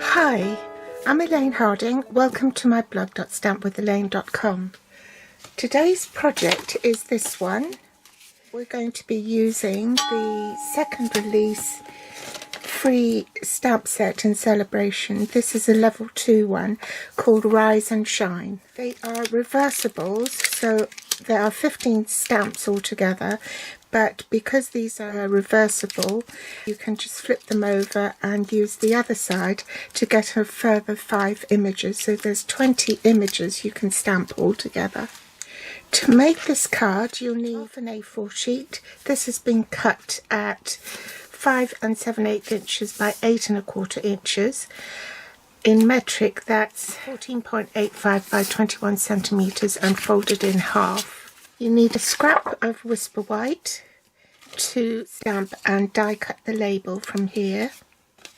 Hi, I'm Elaine Harding. Welcome to my blog .stampwithelaine.com. Today's project is this one. We're going to be using the second release free stamp set in celebration. This is a level 2 one called Rise and Shine. They are reversibles, so there are 15 stamps altogether, but because these are reversible, you can just flip them over and use the other side to get a further 5 images. So there's 20 images you can stamp all together. To make this card, you'll need an A4 sheet. This has been cut at 5 7/8 inches by 8 1/4 inches. In metric, that's 14.85 by 21 centimeters and folded in half. You need a scrap of Whisper White to stamp and die cut the label from here.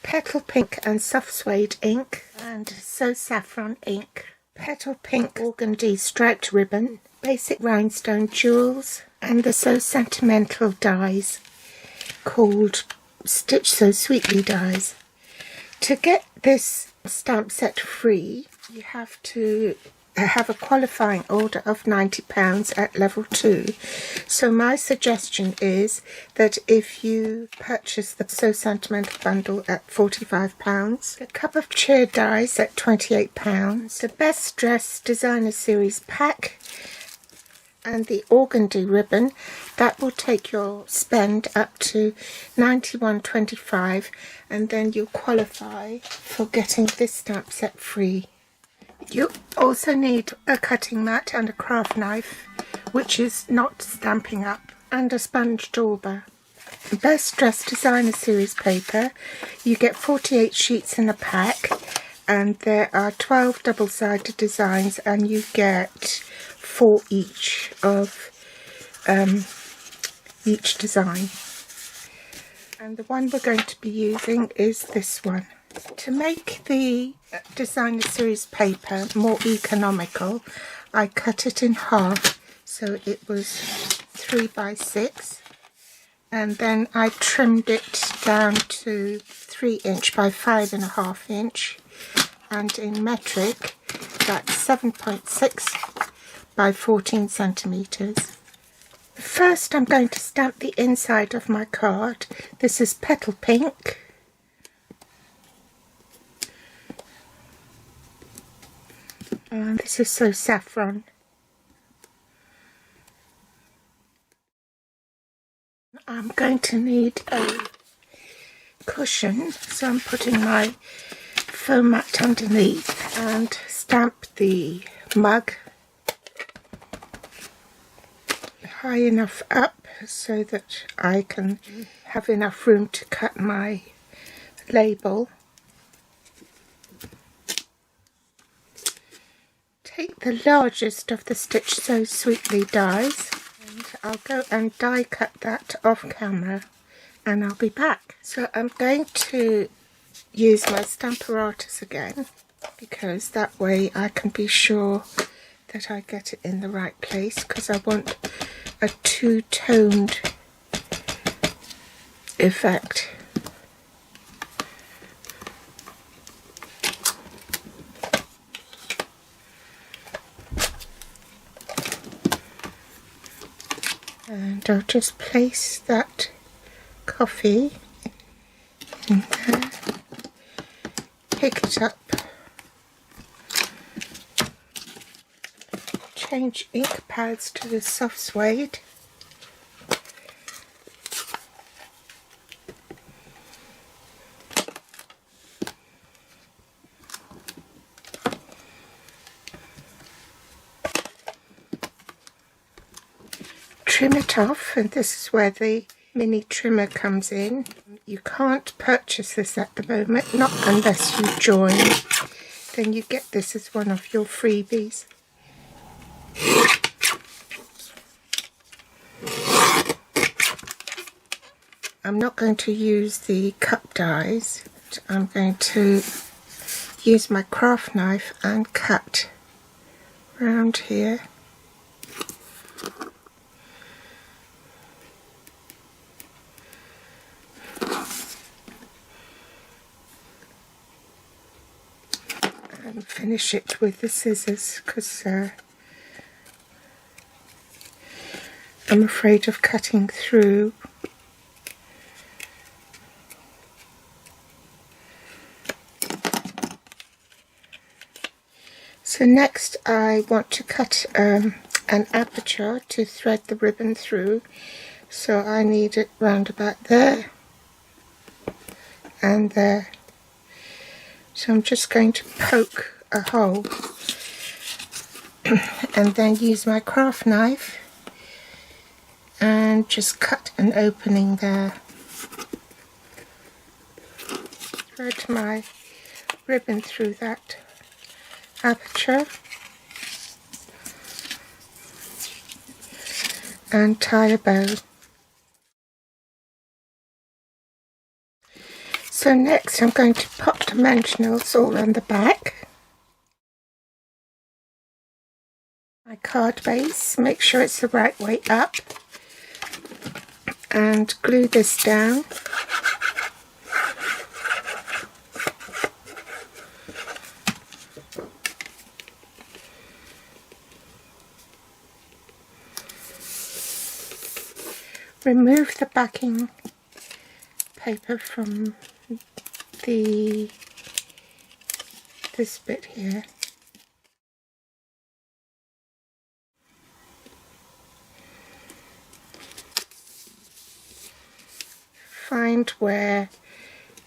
Petal Pink and Soft Suede ink and So Saffron ink. Petal Pink organdy striped ribbon. Basic rhinestone jewels and the So Sentimental dies called Stitch So Sweetly dies. To get this stamp set free, you have to have a qualifying order of £90 at level 2. So my suggestion is that if you purchase the So Sentimental bundle at £45, the Cup of Cheer dies at £28, the Best Dress Designer Series pack and the organdy ribbon, that will take your spend up to £91.25, and then you'll qualify for getting this stamp set free. You also need a cutting mat and a craft knife, which is not stamping up, and a sponge dauber. Best Dress Designer Series paper, you get 48 sheets in a pack, and there are 12 double-sided designs, and you get 4 each of each design. And the one we're going to be using is this one. To make the Designer Series paper more economical, I cut it in half, so it was 3 by 6, and then I trimmed it down to 3 inch by 5.5 inch, and in metric that's 7.6 by 14 centimeters. First I'm going to stamp the inside of my card. This is Petal Pink. And this is So Saffron. I'm going to need a cushion, so I'm putting my foam mat underneath and stamp the mug high enough up so that I can have enough room to cut my label. Take the largest of the Stitch So Sweetly dies, and I'll go and die cut that off camera, and I'll be back. So I'm going to use my Stamparatus again, because that way I can be sure that I get it in the right place, because I want a two-toned effect. And I'll just place that coffee in there, pick it up, change ink pads to the soft suede, trim it off, and this is where the mini trimmer comes in. You can't purchase this at the moment, not unless you join, then you get this as one of your freebies. I'm not going to use the cup dies, I'm going to use my craft knife and cut round here. and finish it with the scissors because I'm afraid of cutting through. So next I want to cut an aperture to thread the ribbon through, so I need it round about there and there. So I'm just going to poke a hole and then use my craft knife and just cut an opening there. Thread my ribbon through that aperture and tie a bow. So next I'm going to pop dimensionals all around the back. My card base, make sure it's the right way up, and glue this down. Remove the backing paper from this bit here. Find where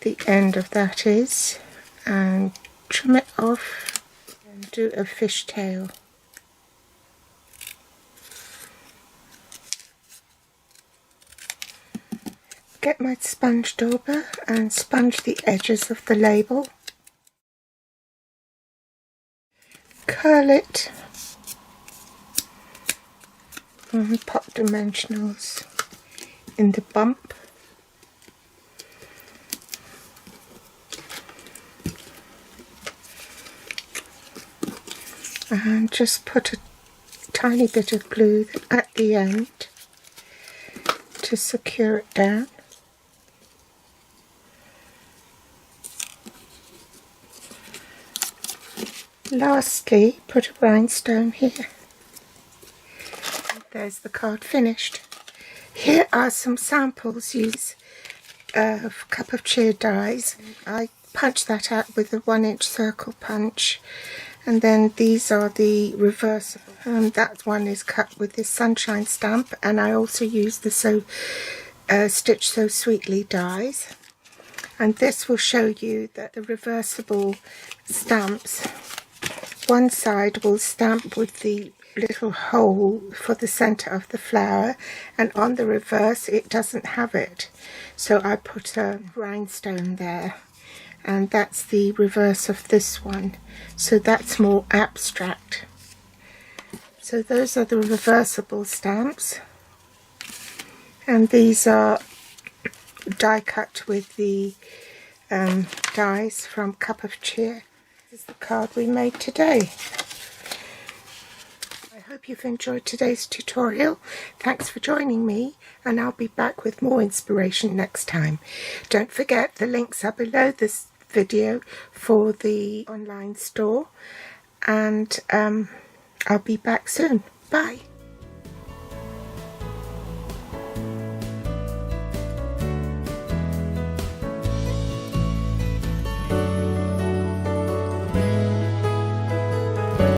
the end of that is and trim it off and do a fishtail. Get my sponge dauber and sponge the edges of the label. Curl it and pop dimensionals in the bump. And just put a tiny bit of glue at the end to secure it down. Lastly, put a rhinestone here. There's the card finished. Here are some samples used of cup of cheer dies. I punched that out with a 1-inch circle punch, and then these are the reversible. That one is cut with this sunshine stamp, and I also used the Stitch So Sweetly dies. And this will show you that the reversible stamps, one side will stamp with the little hole for the center of the flower, and on the reverse it doesn't have it, so I put a rhinestone there, and that's the reverse of this one, so that's more abstract. So those are the reversible stamps, and these are die cut with the dies from Cup of Cheer. This is the card we made today. I hope you've enjoyed today's tutorial. Thanks for joining me, and I'll be back with more inspiration next time. Don't forget, the links are below this video for the online store, and I'll be back soon. Bye.